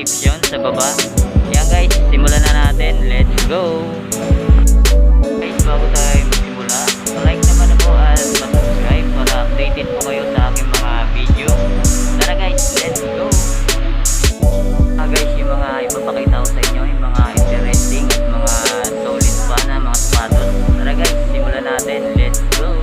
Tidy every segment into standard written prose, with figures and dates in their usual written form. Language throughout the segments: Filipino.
description sa baba. Yan guys, simulan na natin. Let's go! Guys, bago tayo magsimula, like naman ako at subscribe para updated po kayo sa aking mga video. Tara guys, let's go! Guys, yung mga ipapakita ko sa inyo, yung mga interesting at mga solid pa na mga sapatos. Tara guys, simulan natin. Let's go!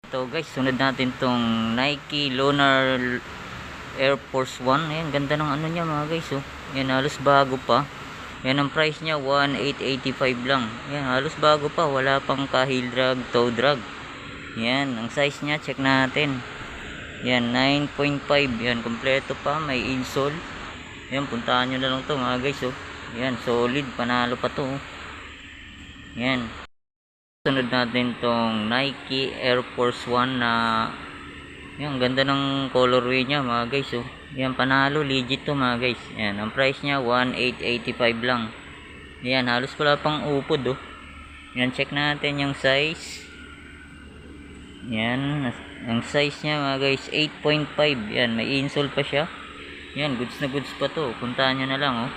Ito guys, sunod natin tong Nike Lunar Air Force 1. Ayan, ganda ng ano niya mga guys. Oh. Ayan, halos bago pa. Ayan, ang price niya 1,885 lang. Ayan, halos bago pa. Wala pang ka-heel drag, toe drag. Ayan, ang size niya, check natin. Ayan, 9.5. Ayan, kompleto pa. May insole. Ayan, puntahan nyo na lang to mga guys. Oh. Ayan, solid. Panalo pa to. Oh. Ayan. Sunod natin tong Nike Air Force 1 na yung ganda ng colorway niya mga guys. Oh. Yan, panalo, legit to mga guys. Yan, ang price niya 1,885 lang. Yan, halos wala pang upod. Oh. Yan, check natin yung size. Yan, ang size niya mga guys 8.5. Yan, may insole pa siya. Yan, goods na goods pa to. Puntahan nyo na lang. Oh.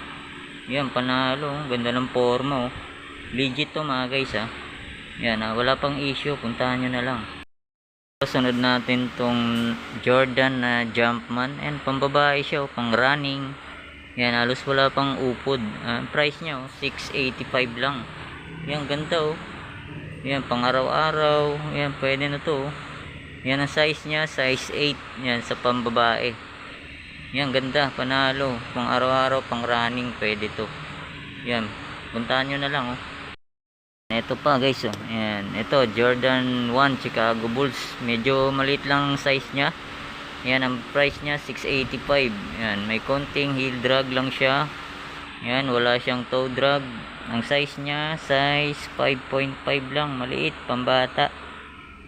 Yan, panalo. Oh. Ganda ng forma. Oh. Legit to mga guys. Yan, wala pang issue, puntahan nyo na lang. Sunod natin tong Jordan na Jumpman. And pambabae siya, pang running. Yan, halos wala pang upod. Price niya 685 lang. Yan, ganda oh. Yan, pang araw-araw. Yan, pwede na to. Yan, ang size niya, size 8. Yan, sa pambabae. Yan, ganda, panalo. Pang araw-araw, pang running, pwede to. Yan, puntahan nyo na lang oh. Ito pa guys, oh. Ayan, ito Jordan 1 Chicago Bulls. Medyo maliit lang size niya. Ayan, ang price niya 685. Ayan, may konting heel drag lang siya. Ayan, wala siyang toe drag. Ang size niya, size 5.5 lang, maliit, pambata.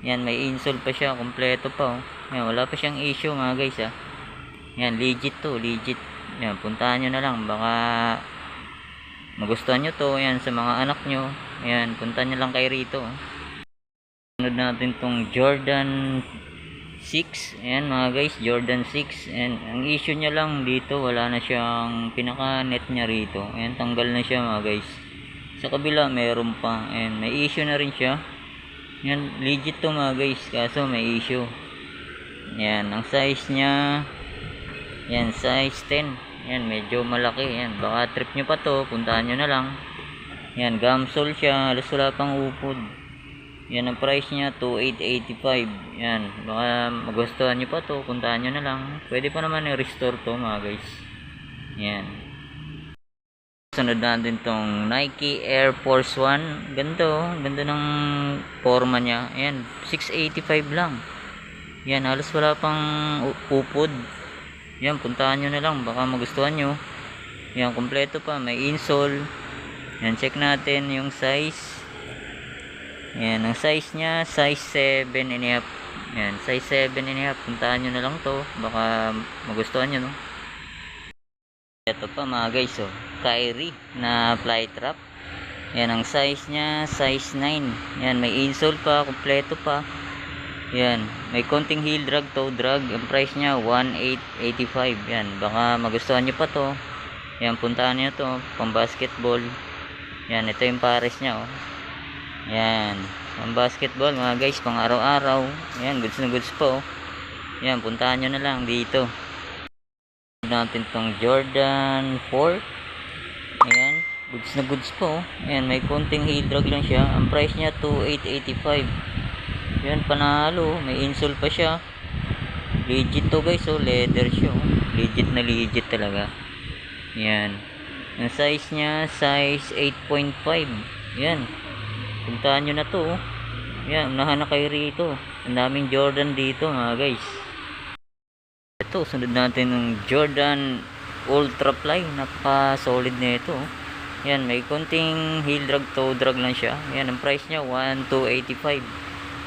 Ayan, may insole pa siya, kompleto pa oh. Ayan, wala pa siyang issue mga guys ah. Ayan, legit to, legit. Ayan, puntahan nyo na lang, baka magustuhan nyo to. Ayan, sa mga anak nyo. Ayan, punta nyo lang kay rito. Sunod natin tong Jordan 6. Ayan mga guys, Jordan 6. And ang issue niya lang dito, wala na siyang pinaka net niya rito. Ayan, tanggal na siya mga guys. Sa kabila meron pa, and may issue na rin siya. Yan, legit to mga guys, kaso may issue. Yan, ang size niya, yan, size 10. Yan, medyo malaki. Yan, baka trip nyo pa to, puntahan nyo na lang. Yan, gamsol siya, halos wala pang upod. Yan, ang price niya 2,885. Yan, baka magustuhan nyo pa to, puntahan nyo na lang. Pwede pa naman i-restore to mga guys. Yan. Sunod natin tong Nike Air Force 1. Ganda oh, ganda ng forma niya. Ayan, 685 lang. Yan, halos wala pang upod. Yan, puntahan nyo na lang, baka magustuhan nyo. Yan, kompleto pa, may insole. Yan, check natin yung size. Yan, ang size niya, size 7.5. Yan, size 7.5. Puntahan nyo na lang to, baka magustuhan nyo, no? Ito pa mga guys, oh, Kyrie na fly trap. Yan, ang size niya, size 9. Yan, may insole pa, kompleto pa. Yan, may konting heel drag, toe drag. Ang price niya 1,885. Yan, baka magustuhan nyo pa to. Yan, puntahan nyo to, pang basketball. Yan, ito yung pares niya, oh. Yan, pang basketball mga guys, pang araw-araw. Yan, goods na goods po, oh. Yan, puntahan nyo na lang dito. Natin tong Jordan 4. Ayan, goods na goods po. Ayan, may konting heel drag lang siya. Ang price niya 2,885. Ayan, panalo, may insole pa siya. Legit to guys, oh, leather siya, oh. Legit na legit talaga. Ayan, ang size niya, size 8.5. Ayan, puntahan nyo na to, oh. Ayan, unahan na kayo rito. Ang daming Jordan dito mga guys. Ito, sunod natin ng Jordan Ultra Fly. Napaka solid na ito. Yan, may konting heel drag, toe drag lang siya. Yan, ang price niya 1,285.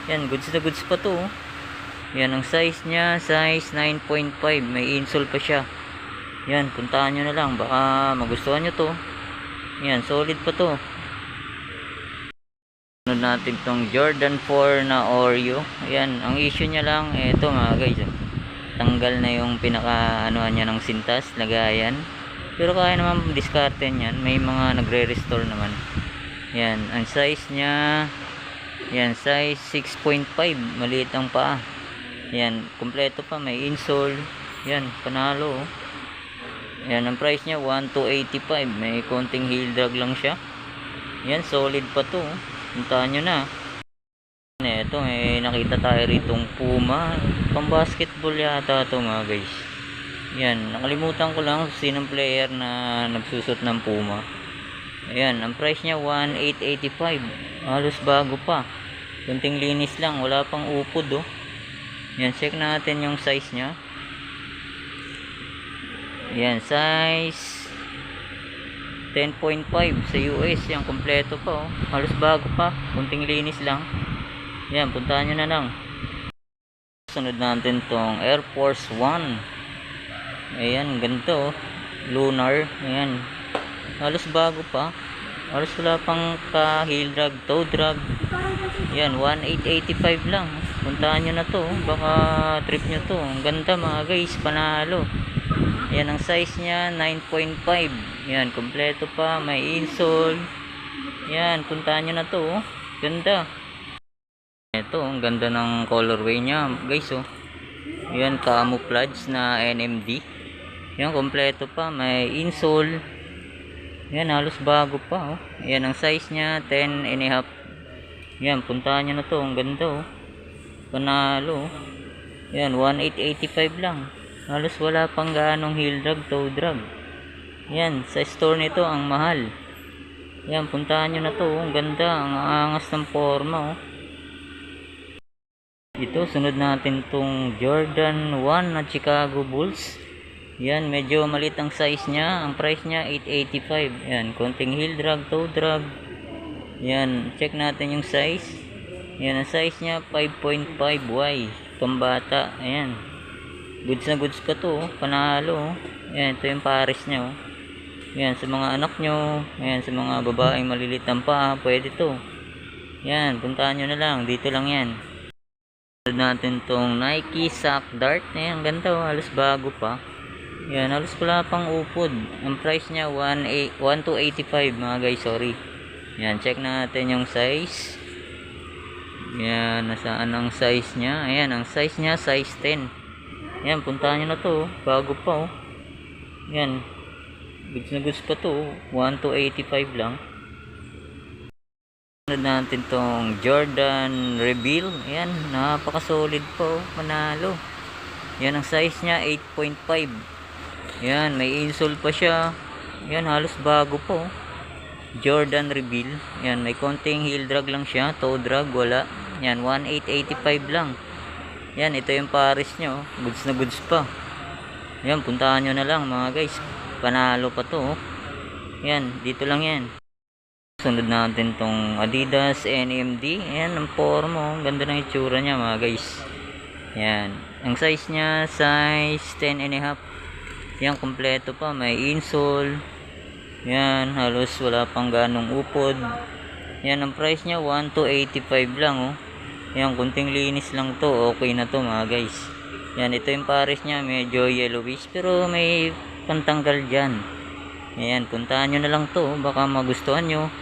Yan, goods na goods pa to. Yan, ang size niya, size 9.5. May insole pa siya. Yan, puntahan nyo na lang, baka magustuhan nyo to. Yan, solid pa to. Sunod natin tong Jordan 4 na Oreo. Yan, ang issue niya lang, ito mga guys, oh, tanggal na yung pinaka anuhan niya ng sintas, lagayan. Pero kaya naman diskarte niyan, may mga nagre-restore naman. Yan, ang size niya, yan, size 6.5, maliit ang paa. Yan, kompleto pa, may insole. Yan, panalo, oh. Yan, ang price niya 1,285. May konting heel drag lang siya. Yan, solid pa to, oh. Puntahan nyo na. Ito, nakita tayo ritong Puma, pang basketball yata to mga guys. Yan, nakalimutan ko lang sinong player na nagsusot ng Puma. Ayan, ang price niya 1,885. Halos bago pa, kunting linis lang, wala pang upod, oh. Yan, check natin yung size niya. Yan, size 10.5 sa US. Yan, kompleto pa, oh. Halos bago pa, kunting linis lang. Yan, puntahan nyo na lang. Sunod natin tong Air Force 1. Ayan, ganito, oh. Lunar. Ayan, halos bago pa, halos wala pang ka heel drag, toe drag. Yan, 1,885 lang. Puntahan nyo na to, baka trip nyo to. Ang ganda mga guys, panalo. Yan, ang size nya 9.5. Yan, kompleto pa, may insole. Yan, puntahan nyo na to, oh. Ganda. Ito, ang ganda ng colorway nya guys, oh. Yan, camouflage na NMD. Yan, kompleto pa, may insole. Yan, halos bago pa, oh. Yan, ang size nya 10.5. Yan, puntahan nyo na to, ang ganda, oh. Panalo, oh. Yan, 1,885 lang. Halos wala pang gaanong heel drag, toe drag. Yan, sa store nito ang mahal. Yan, puntahan nyo na to, oh. Ang ganda, ang angas ng forma, oh. Ito, sunod natin tong Jordan 1 na Chicago Bulls. Yan, medyo maliit ang size niya. Ang price niya 885. Yan, konting heel drag, toe drag. Yan, check natin yung size. Yan, ang size niya 5.5Y, pambata. Ayan, goods na goods pa to, oh. Panalo, oh. Yan, ito yung pares niya, oh. Yan, sa mga anak nyo. Yan, sa mga babaeng maliliit ang paa, pwede to. Yan, puntahan nyo na lang, dito lang yan. Sunod natin tong Nike Sock Dart. Ayan, ganda oh, halos bago pa. Yan, halos wala pang upod. Ang price niya 1,285 mga guys, sorry. Yan, check natin yung size. Yan, nasaan ang size niya? Ayan, ang size niya size 10. Yan, puntahan nyo na to, bago pa oh. Yan, goods na goods pa to, 1,285 lang. Sunod natin tong Jordan Reveal. Ayan, napaka-solid po, manalo. Yan, ang size niya 8.5. Yan, may insole pa siya. Yan, halos bago po. Jordan Reveal. Yan, may konting heel drag lang siya, toe drag wala. Yan, 1,885 lang. Yan, ito yung pares nyo, goods na goods pa. Yan, puntahan nyo na lang mga guys, panalo pa to oh. Yan, dito lang yan. Sunod natin tong Adidas NMD. Ayan, ang forma. Ganda ng itsura niya mga guys. Yan. Ang size niya, size 10.5. Yan, kompleto pa. May insole. Yan, halos wala pang ganong upod. Yan, ang price niya, 1,285 lang oh. Yan, kunting linis lang to. Okay na to mga guys. Yan, ito yung pares niya. Medyo yellowish. Pero may pantanggal dyan. Ayan, puntahan nyo na lang to. Baka magustuhan nyo.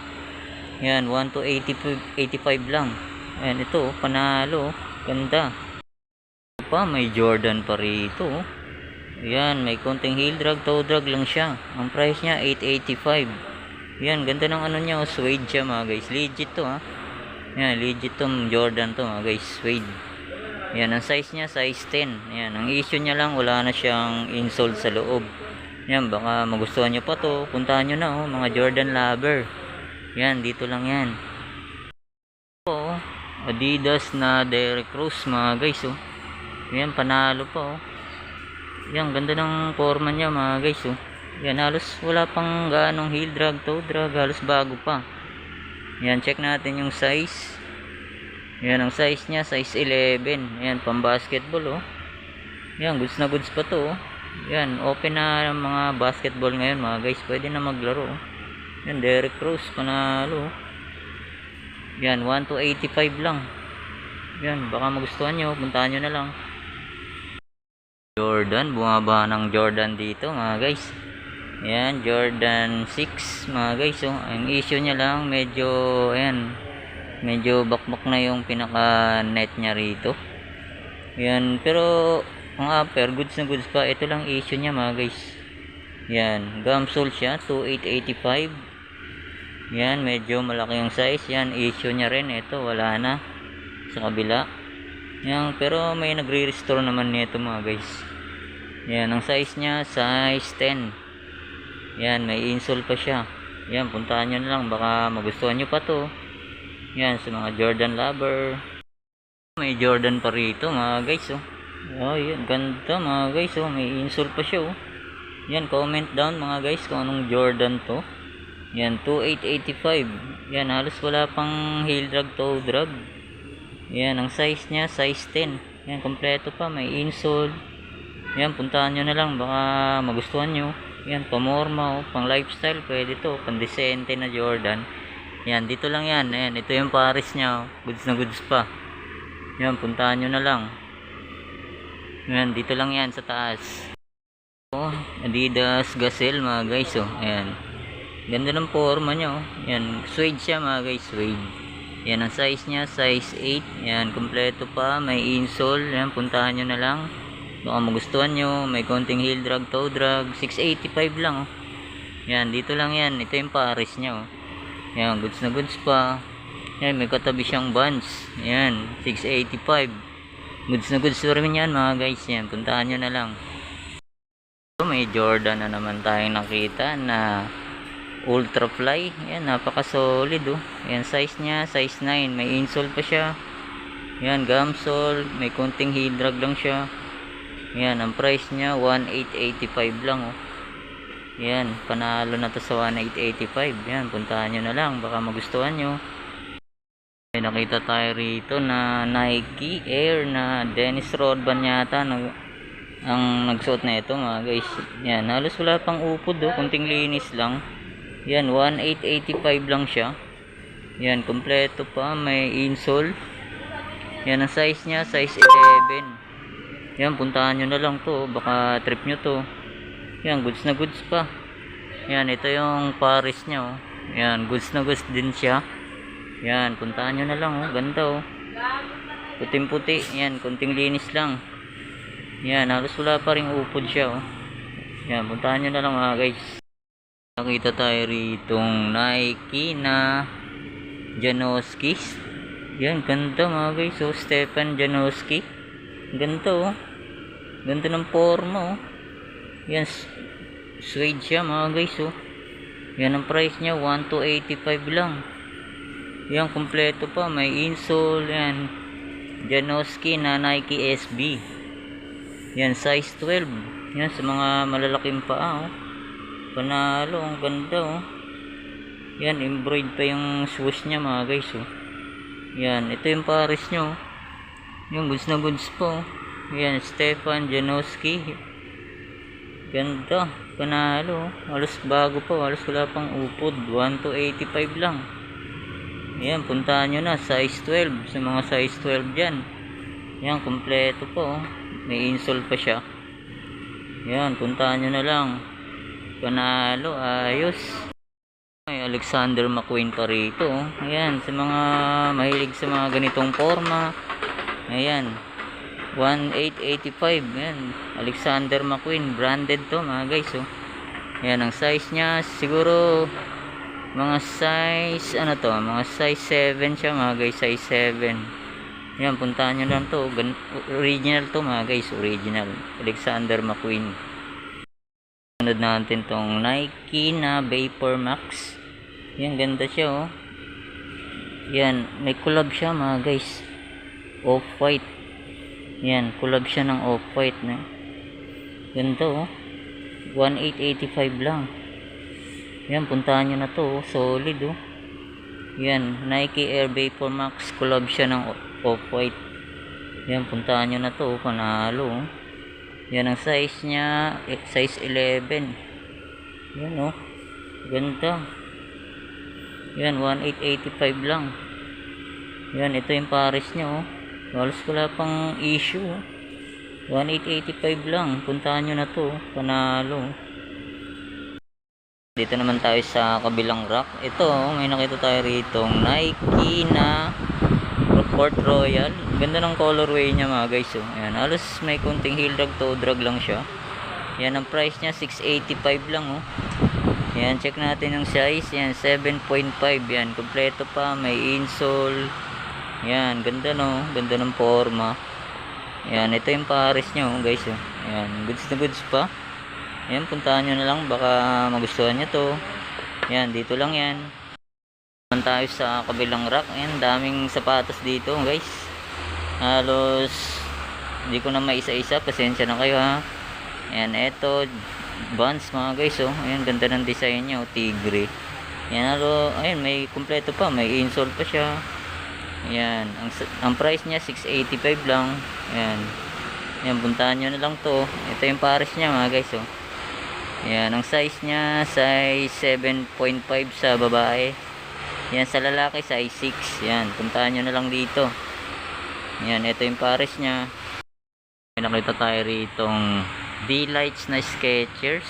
Yan, 1,285 lang. Ayan, ito, panalo. Ganda. Pa, may Jordan pa rito. Ayan, may konting heel drag, toe drag lang siya. Ang price niya, 885. Ayan, ganda ng ano niya. Suede siya mga guys. Legit to ha. Ayan, legit tong Jordan to mga guys. Suede. Ayan, ang size niya, size 10. Ayan, ang issue niya lang, wala na siyang insole sa loob. Ayan, baka magustuhan nyo pa to. Puntahan nyo na oh, mga Jordan lover. Yan, dito lang yan. Oh, Adidas na Derrick Rose mga guys oh. Yan, panalo pa oh. Yan, ganda ng forma niya mga guys oh. Yan, halos wala pang ganong heel drag, toe drag, halos bago pa. Yan, check natin yung size. Yan, ang size niya, size 11. Yan, pang basketball oh. Yan, goods na goods pa to oh. Yan, open na mga basketball ngayon mga guys. Pwede na maglaro oh. Yan, Derrick Rose, panalo. Yan, 1,285 lang. Yan, baka magustuhan nyo, puntahan nyo na lang. Jordan, bumaba ng Jordan dito mga guys. Yan, Jordan 6 mga guys oh. Ang issue niya lang, medyo ayan, medyo bakbak na yung pinaka net niya rito. Yan, pero ang upper, goods na goods pa. Ito lang issue niya mga guys. Yan, gum sole siya, 2,885. Yan, medyo malaki yung size. Yan, issue niya rin. Ito, wala na sa kabila. Yan, pero may nagre-restore naman nito mga guys. Yan, ang size niya, size 10. Yan, may insole pa siya. Yan, puntahan nyo na lang. Baka magustuhan nyo pa to. Yan, sa mga Jordan lover. May Jordan pa rito mga guys oh. Oh, yan, ganda mga guys oh. May insole pa siya oh. Yan, comment down mga guys kung anong Jordan to. Yan, 2,885. Yan, halos wala pang heel drag, toe drag. Yan, ang size niya, size 10. Yan, kompleto pa, may insole. Yan, puntahan nyo na lang, baka magustuhan nyo. Yan, pamorma, oh, pang lifestyle, pwede to, pang decente na Jordan. Yan, dito lang yan. Ayan, ito yung pares niya, oh. Goods na goods pa. Yan, puntahan nyo na lang. Yan, dito lang yan sa taas. Oh, Adidas Gazelle mga guys, oh. Ayan. Ganda ng forma niya oh. Yan, suede siya mga guys, suede. Yan, ang size niya, size 8. Yan, kompleto pa, may insole. Yan, puntahan nyo na lang. Baka magustuhan nyo, may konting heel drag, toe drag. 685 lang oh. Yan, dito lang yan. Ito yung pares niya oh. Yan, goods na goods pa. Yan, may katabi siyang bands. Yan, 685. Goods na goods pa rin yan mga guys. Yan, puntahan nyo na lang. So, may Jordan na naman tayong nakita na ultra fly. Yan, napaka solid oh. Yan, size niya, size 9. May insole pa siya. Yan, gum sole. May konting heel drag lang siya. Yan, ang price niya 1,885 lang oh. Yan, panalo na to sa 1,885. Yan, puntahan nyo na lang, baka magustuhan nyo. May nakita tayo rito na Nike Air na Dennis Rodman yata ang nagsuot na ito mga guys. Yan, halos wala pang upod oh, kunting linis lang. Yan, 1,885 lang siya. Yan, kompleto pa, may insole. Yan ang size niya, size 11. Yan, puntahan nyo na lang to, baka trip nyo to. Yan, goods na goods pa. Yan, ito yung Paris niya, oh. Yan, goods na goods din siya. Yan, puntahan nyo na lang, oh. Ganda, oh. Puting puti. Yan, kunting linis lang. Yan, halos wala pa ring upod siya, oh. Yan, puntahan nyo na lang, mga guys. Nakita tayo ritong Nike na Janoski. Yan, ganda, mga guys, oh. Stefan Janoski. Ganda, oh. Ganda ng forma, oh. Yan, suede siya, mga guys, oh. Yan ang price niya, 1,285 lang. Yan, kompleto pa, may insole. Yan, Janoski na Nike SB. Yan, size 12. Yan, sa mga malalaking paa, oh. Panalo, ang ganda, oh. Yan, embroidered pa yung swoosh niya, mga guys, oh. Yan, ito yung Paris niya, oh. Yung goods na goods po. Yan, Stefan Janoski. Ganda, panalo. Halos bago pa, halos wala pang upod. 1,285 lang. Yan, puntahan nyo na. Size 12. Sa mga size 12 dyan. Yan, kompleto po. May insole pa siya. Yan, puntahan nyo na lang. Panalo, ayos. May Alexander McQueen pa rito. Ayan, sa mga mahilig sa mga ganitong forma. Ayan, 1,885. Ayan, Alexander McQueen, branded to, mga guys, oh. Ayan, ang size nya siguro mga size, ano to, mga size 7 siya, mga guys, size 7. Ayan, puntahan nyo lang to. Original to, mga guys, original Alexander McQueen. Sunod natin tong Nike na Vapor Max. Ayan, ganda siya, oh. Ayan, may collab siya, mga guys, off-white. Yan, collab siya ng off-white, na ganda, oh. 1,885 lang. Yan, puntahan nyo na to, oh. Solid, oh. Yan, Nike Air Vapor Max, collab siya ng off-white. Yan, puntahan nyo na to, oh. Panalo, oh. Yan ang size nya, size 11. Yan, oh. Ganda. Yan, 1,885 lang. Yan, ito yung Paris nya, oh. Halos wala pang issue, oh. 1,885 lang. Puntahan nyo na to, panalo. Dito naman tayo sa kabilang rack. Ito, oh, may nakita tayo rito Nike na Port Royal. Ganda ng colorway niya, mga guys, oh. Ayan, halos may kunting heel drag, toe drag lang siya. Yan, ang price niya 685 lang, oh. Yan, check natin ang size. Yan, 7.5. Yan, kompleto pa, may insole. Yan, ganda, no, ganda ng forma. Yan, ito yung Paris nyo, guys, oh. Yan, goods na goods pa. Yan, puntahan nyo na lang, baka magustuhan nyo to. Yan, dito lang yan. Naman tayo sa kabilang rack. Yan, daming sapatos dito, guys. Halos hindi ko na maisa-isa, pasensya na kayo, ha. Yan, eto Vans, mga guys, oh. Ayan, ganda ng design nya, oh, tigre. Yan, ayun, may kumpleto pa, may insole pa siya. Ayan, ang price niya 685 lang. Ayan. Ayan, puntahan nyo na lang to. Ito yung Paris niya, mga guys, oh. Ayan, ang size niya size 7.5 sa babae. Ayan, sa lalaki size 6. Ayan, puntahan nyo na lang dito. Ayan, ito yung Paris niya. May nakita tayo ritong D-Lights na Skechers.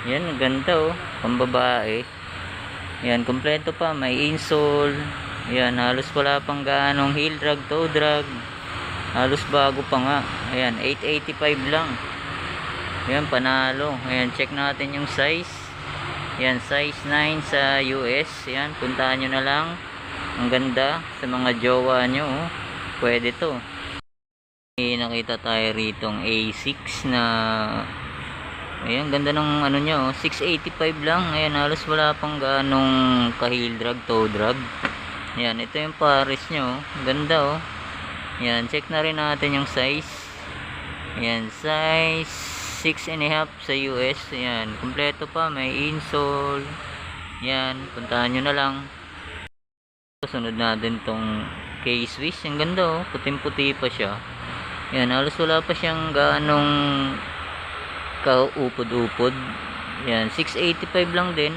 Ayan, ganda, oh, pambabae. Ayan, kompleto pa, may insole. Ayan, halos wala pang gaanong heel drag, toe drag. Halos bago pa nga. Ayan, 885 lang. Ayan, panalo. Ayan, check natin yung size. Ayan, size 9 sa US. Ayan, puntahan nyo na lang. Ang ganda sa mga jowa nyo, oh. Pwede to. May nakita tayo ritong A6 na, ayan, ganda ng ano nyo, oh. 685 lang. Ayan, halos wala pang gaanong ka-heel drag, toe drag. Yan, ito yung Paris nyo. Ganda, oh. Yan, check na rin natin yung size. Yan, size 6.5 sa US. Yan, kompleto pa, may insole. Yan, puntahan nyo na lang. Sunod natin tong K-Swiss. Ang ganda, oh. Puting-puti pa siya. Yan, halos wala pa siyang gaanong kaupod-upod. Yan, 685 lang din.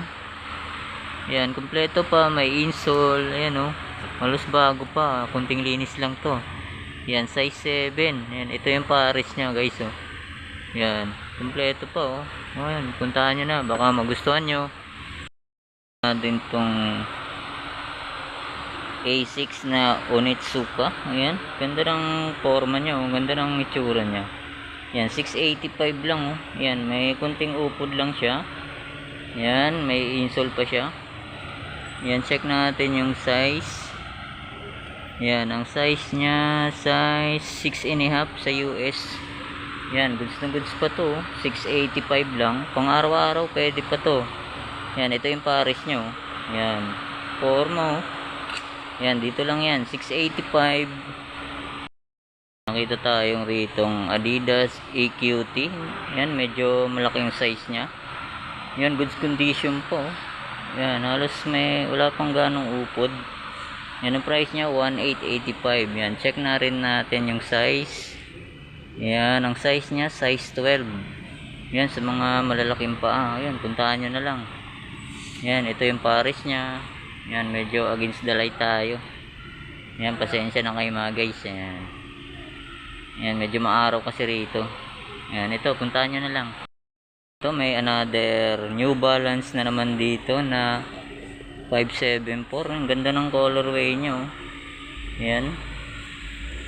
Yan, kompleto pa, may insole. Ayan, oh. Halos bago pa, kunting linis lang to. Yan, size 7. Yan, ito yung pares niya guys, oh. Yan, kumpleto pa, oh. Ayan, puntahan nyo na, baka magustuhan nyo. Natin tong A6 na Onitsuka. Ayan, ganda ng forma niya, oh. Ganda ng itsura niya. Yan, 685 lang, oh. Yan, may kunting upod lang siya. Yan, may insole pa siya. Yan, check natin yung size. Yan, ang size niya, size 6.5 sa US. Yan, goods na goods pa to, 685 lang. Pang araw-araw, pwede pa to. Yan, ito yung pares nyo. Yan, forma, oh. Yan, dito lang yan, 685. Nakita tayong ritong Adidas EQT. Yan, medyo malaking size nya. Yan, goods condition po. Yan, halos wala pang ganong upod. Yan, ang price nya 1,885. Yan, check na rin natin yung size. Yan, ang size nya size 12. Yan, sa mga malalaking paa. Yan, puntahan nyo na lang. Yan, ito yung pares nya. Yan, medyo against the light tayo. Yan, pasensya na kayo mga guys. Yan. Yan, medyo maaraw kasi rito. Yan, ito, puntahan nyo na lang. Ito, may another New Balance na naman dito na 574. Ang ganda ng colorway nyo. Yan.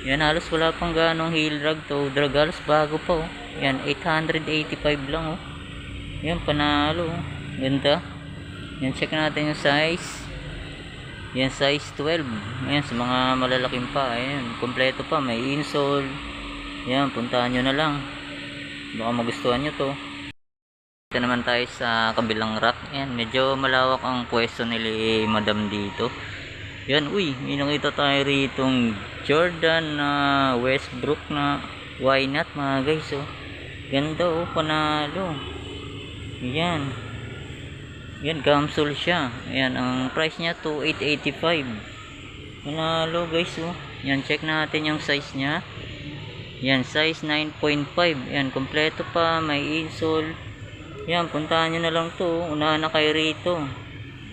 Yan, halos wala pang ganong heel drag to. Drag halos bago pa, oh. Yan, 885 lang, oh. Yan, panalo, oh. Ganda. Yan, check natin yung size. Yan, size 12. Ayan, sa mga malalaking pa. Ayan, kompleto pa. May insole. Yan, puntahan nyo na lang. Baka magustuhan nyo to. Ito naman tayo sa kabilang rack. Ayan, medyo malawak ang pwesto nila madam dito. Yan, uy, may nakita tayo ritong Jordan na Westbrook na why not mga guys, oh. Ganda, oh, panalo. Yan. Yan, gamsol siya. Ayan, ang price niya 2,885. Panalo guys, oh. Yan, check natin yung size niya. Yan, size 9.5. Yan, kompleto pa, may insole. Yan, puntahan nyo na lang to. Unahan na kayo rito.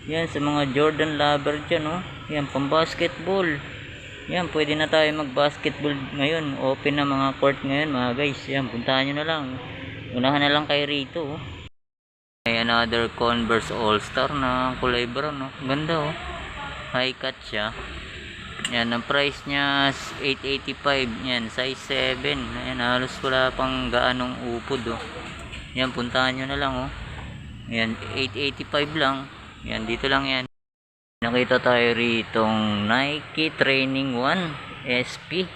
Yan, sa mga Jordan lover dyan, oh. Yan, pang basketball. Yan, pwede na tayo mag basketball ngayon. Open na mga court ngayon mga guys. Yan, puntahan nyo na lang. Unahan na lang kayo rito, oh. May another Converse All-Star na kulay brown, oh. Ganda, oh. High cut siya. Yan, ang price niya 885. Yan, size 7. Ayan, halos wala pang gaanong upod, oh. Yan, puntahan nyo na lang, oh. Yan, 885 lang. Yan, dito lang yan. Nakita tayo ritong Nike Training 1 SP.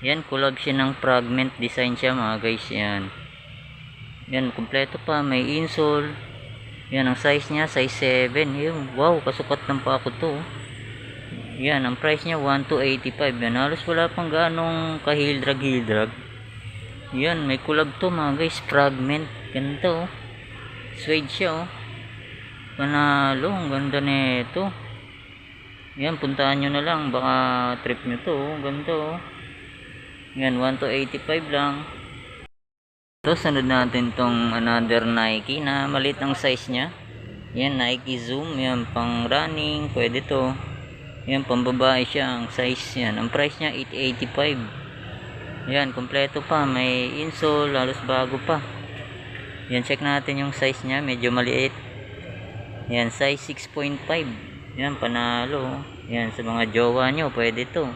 Yan, collab siya ng fragment design siya mga guys. Yan. Yan, kompleto pa. May insole. Yan, ang size niya, size 7. Yan, wow, kasukat ng pa ako to. Yan, ang price niya 1,285. Yan, halos wala pang ganong ka-heel drag. Yan, may collab to mga guys. Fragment. Ganito, oh. Suede siya, oh. Panalo, ang ganda nito. Yan, puntahan nyo na lang. Baka trip nyo to, oh. Ganito, oh. Yan, 1,285 lang. Ito, sunod natin tong another Nike na maliit ang size nya. Yan, Nike Zoom. Yan, pang running. Pwede to. Yan, pang babae siya ang size. Yan, ang price nya 885. Yan, kompleto pa. May insole, halos bago pa. Yan, check natin yung size nya. Medyo maliit. Yan, size 6.5. Yan, panalo. Yan, sa mga jowa nyo, pwede to.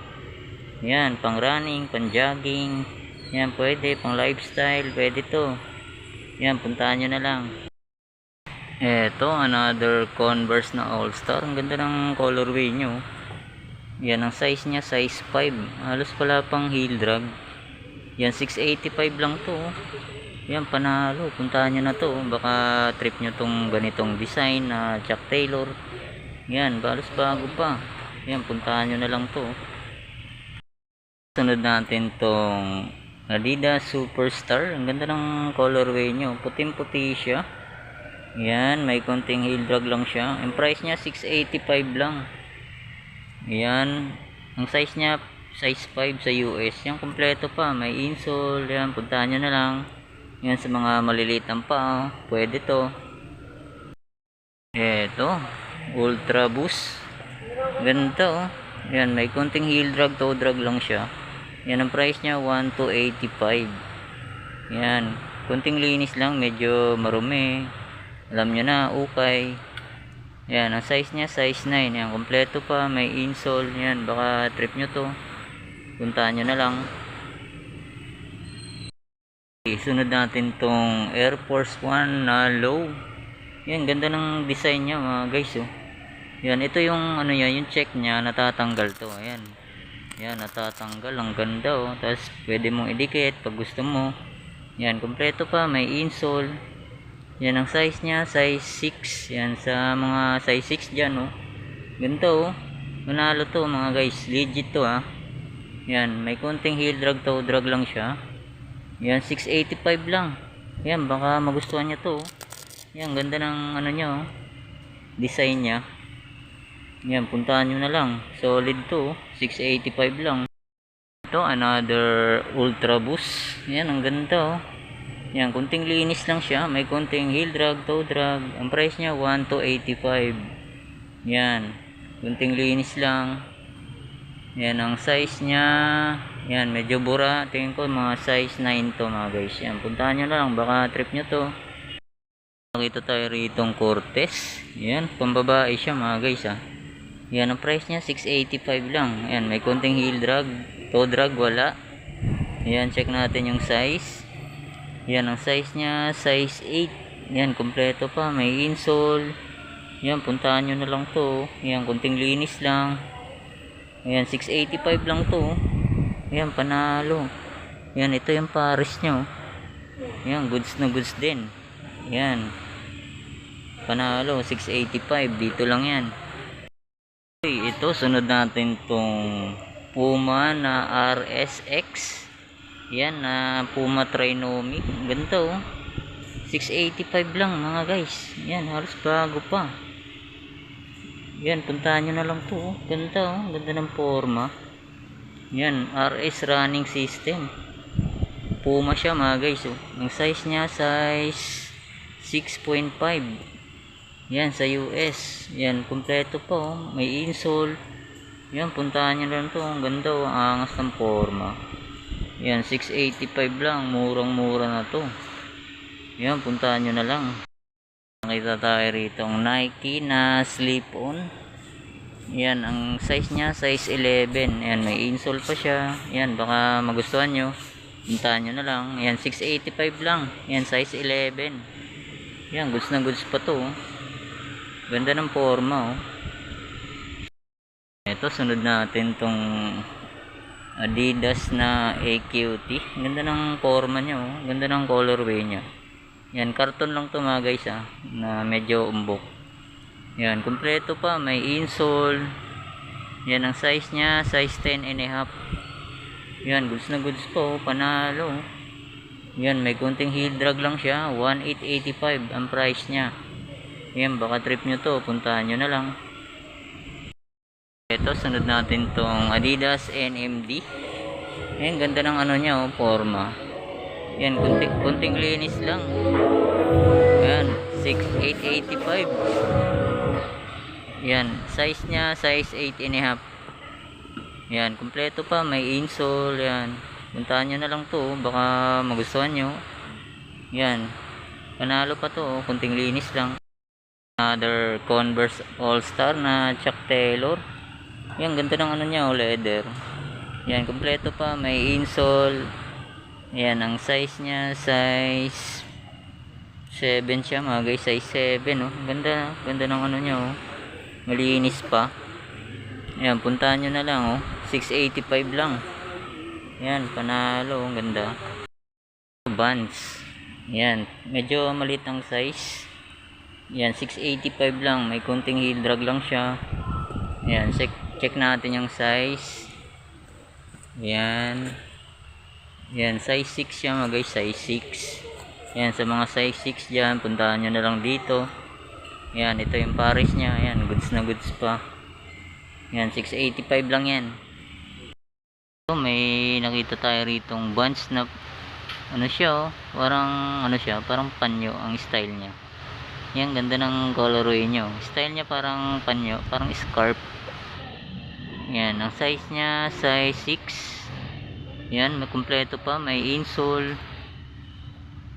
Yan, pang running, pang jogging. Yan, pwede. Pang lifestyle, pwede to. Yan, puntahan nyo na lang. Eto, another Converse na All-Star. Ang ganda ng colorway nyo. Yan, ang size nya, size 5. Halos wala pang heel drag. Yan, 685 lang to. Yan, panalo. Puntahan nyo na to. Baka trip nyo tong ganitong design na Chuck Taylor. Yan, halos bago pa. Yan, puntahan nyo na lang to. Sunod natin tong Adidas Superstar. Ang ganda ng colorway nyo. Puting-puti siya. Yan, may konting heel drag lang siya. Ang price niya 685 lang. Yan, ang size niya size 5 sa US. Yan, kompleto pa. May insole. Yan, puntahan nyo na lang. Yan, sa mga maliliit ang pa, pwede to. Eto, Ultra Boost. Ganito, oh. Yan, may konting heel drag, toe drag lang siya. Yan ang price niya, 1,285. Yan, kunting linis lang, medyo marumi. Alam nyo na, ukay. Yan, ang size niya, size 9. Yan, kompleto pa, may insole. Yan, baka trip nyo to. Puntahan nyo na lang. Sunod natin tong Air Force 1 na low. Yan, ganda ng design niya mga guys, oh. Yan, ito yung ano niya, yung check niya, natatanggal to. Ayan. Yan, natatanggal. Ang ganda, oh. Tapos, pwede mong idikit pag gusto mo. Yan, kompleto pa. May insole. Yan, ang size niya, size 6. Yan, sa mga size 6 dyan, oh. Ganda, oh. Manalo to, mga guys. Legit to, ah. Yan, may konting heel drag, toe drag lang siya. Yan, 685 lang. Yan, baka magustuhan niya to, oh. Yan, ganda ng ano niya, oh. Design niya. Yan, puntahan nyo na lang. Solid to, 685 lang. Ito, another Ultra Boost. Yan, ang ganda, oh. Yan, kunting linis lang siya. May kunting heel drag, toe drag. Ang price niya, 1,285. Yan, kunting linis lang. Yan, ang size niya. Yan, medyo bura. Tingin ko, mga size 9 to, mga guys. Yan, puntahan nyo na lang. Baka trip nyo to. Nakita tayo ritong Cortez. Yan, pambabae siya, mga guys, ah. Yan, ang price niya 685 lang. Yan, may konting heel drag, toe drag wala. Yan, check natin yung size. Yan, ang size niya size 8. Yan, kompleto pa, may insole. Yan, puntahan nyo na lang to. Yan, konting linis lang. Yan, 685 lang to. Yan, panalo. Yan, ito yung Paris nyo. Yan, goods na goods din. Yan, panalo, 685. Dito lang yan. Ito, sunod natin tong Puma na RSX. Yan, na Puma Trinomic. Ganda, oh. 685 lang, mga guys. Yan, halos bago pa. Yan, puntahan nyo na lang to, oh. Ganda, oh. Ganda ng forma. Yan, RS running system. Puma siya, mga guys, oh. Ang size niya, size 6.5. Yan, sa US. Yan, kompleto pa, oh. May insole. Yan, puntahan nyo lang to. Ang ganda, oh. Ang angas ng forma. Yan, 685 lang. Murang mura na to. Yan, puntahan nyo na lang. Nakita tayo rito ang Nike na slip-on. Yan, ang size niya, size 11. Yan, may insole pa siya. Yan, baka magustuhan nyo. Puntahan nyo na lang. Yan, 685 lang. Yan, size 11. Yan, goods na goods pa to, oh. Ganda ng forma, oh. Ito, sunod natin tong Adidas na AQT. Ganda ng forma niya, oh. Ganda ng colorway niya. Yan, karton lang to, mga guys, ah, na medyo umbok. Yan, kompleto pa, may insole. Yan, ang size niya, size 10.5. Yan, goods na goods po, panalo. Yan, may kunting heel drag lang siya, 1,885 ang price niya. Yan, baka trip nyo to, puntahan nyo na lang. Ito, sunod natin tong Adidas NMD. Yan, ganda ng ano niya, oh, forma. Yan, kunting linis lang. Yan, 6,885. Yan, size niya, size 8.5. Yan, kompleto pa, may insole. Yan, puntahan nyo na lang to, baka magustuhan nyo. Yan, panalo pa to, kunting linis lang. Another Converse All-Star na Chuck Taylor. Yan, ganda ng ano niya, oh, leather. Yan, kompleto pa, may insole. Yan, ang size niya, size 7 siya, mga guys, size 7, oh. Ganda, ganda ng ano niya, oh. Malinis pa. Yan, puntahan nyo na lang, oh. 685 lang. Yan, panalo, ang ganda. Vans. Yan, medyo maliit ang size. Yan, 685 lang. May konting heel drag lang siya. Yan, check natin yung size. Yan. Yan, size 6 siya, mga guys, size 6. Yan, sa mga size 6 dyan, puntahan nyo na lang dito. Yan, ito yung Paris nya. Yan, goods na goods pa. Yan, 685 lang yan. So, may nakita tayo ritong Vans na ano siya, oh. Parang ano siya, parang panyo ang style niya. Yan, ganda ng colorway nyo. Style niya parang panyo, parang scarf. Yan, ang size niya, size 6. Yan, may kumpleto pa, may insole.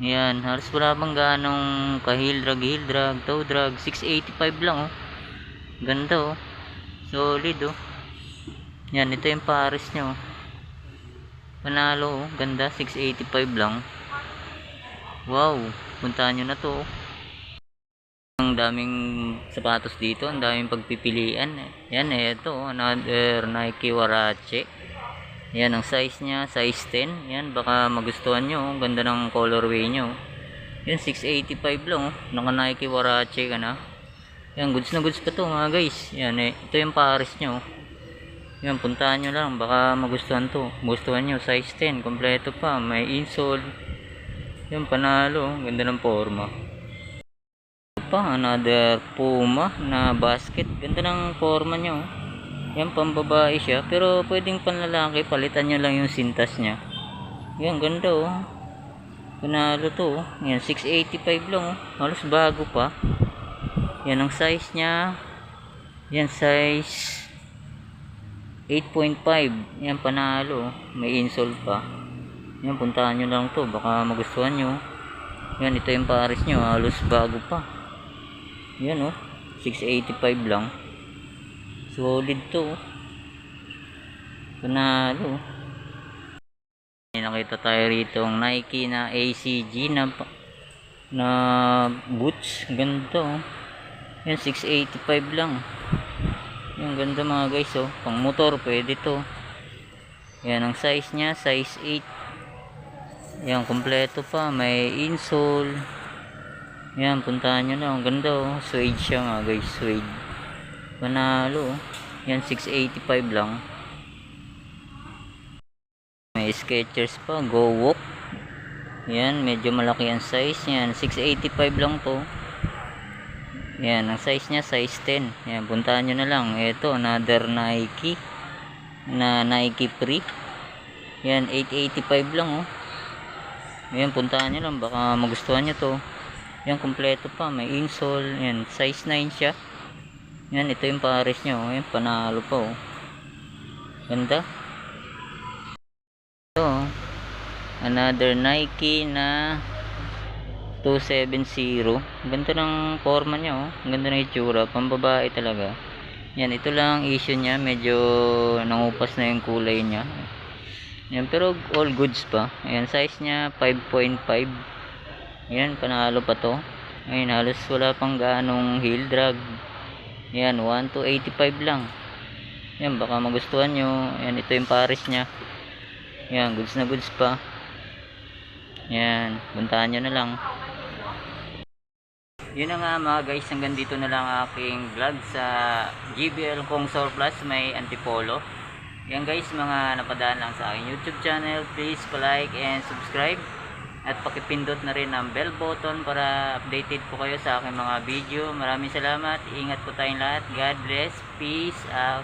Yan, halos wala bang ganong ka-heel drag, toe drag. 685 lang oh. Ganda oh. Solid oh. Yan, ito yung pares nyo. Panalo oh. Ganda, 685 lang. Wow, puntahan nyo na to oh. Ang daming sapatos dito, ang daming pagpipilian. Yan, ito oh. Another Nike Huarache. Yan ang size niya, size 10. Yan, baka magustuhan nyo. Ganda ng colorway nyo. Yan, 685 lang. Naka Nike Huarache ka na. Yan, goods na goods pa to mga guys. Yan, ito yung pares nyo. Yan, puntahan nyo lang. Baka magustuhan to. Magustuhan nyo, size 10. Kompleto pa. May insole. Yan, panalo. Ganda ng forma. Pa, another Puma na basket. Ganda ng forma nyo. Yan, pambabae siya. Pero pwedeng panlalaki. Palitan nyo lang yung sintas niya. Yan, ganda oh. Panalo to oh. Yan, 685 lang oh. Halos bago pa. Yan ang size niya. Yan, size 8.5. Yan, panalo oh. May insole pa. Yan, puntahan nyo lang to. Baka magustuhan nyo. Yan, ito yung pares nyo. Halos bago pa. Yan oh. 685 lang. Solid to. Panalo. May nakita tayo rito ang Nike na ACG na boots. Ganda oh. Yan, 685 lang. Yung ganda mga guys oh. Pang motor pwede to. Yan ang size nya, size 8. Yan, kompleto pa. May insole. Yan, puntahan nyo na. Ang ganda oh. Suede siya mga guys. Suede. Panalo. Yan, 685 lang. May Skechers pa. Go Walk. Yan, medyo malaki ang size. Yan, 685 lang to. Yan, ang size nya, size 10. Yan, puntahan nyo na lang. Ito, another Nike. Na Nike Free. Yan, 885 lang oh. Yan, puntahan nyo lang. Baka magustuhan nyo to. Yan, kompleto pa. May insole. Yan, size 9 siya. Yan, ito yung pares nyo. Yan, panalo pa oh. Ganda. Ito oh. Another Nike na 270. Ganda ng forma nya oh. Ganda ng itsura. Pambabae talaga. Yan, ito lang issue nya. Medyo nangupas na yung kulay nya. Yan, pero all goods pa. Yan, size nya 5.5. Yan, panalo pa to. Ayun, halos wala pang ganong heel drag. Yan, 1 to 85 lang. Yan, baka magustuhan nyo. Yan, ito yung pares nya. Yan, goods na goods pa. Yan, puntahan nyo na lang. Yun na nga mga guys, hanggang dito na lang aking vlog sa JBL Kongsour Plus may Antipolo. Yan guys, mga napadaan lang sa aking YouTube channel, please like and subscribe. At pakipindot na rin ang bell button para updated po kayo sa aking mga video. Maraming salamat. Ingat po tayong lahat. God bless. Peace out.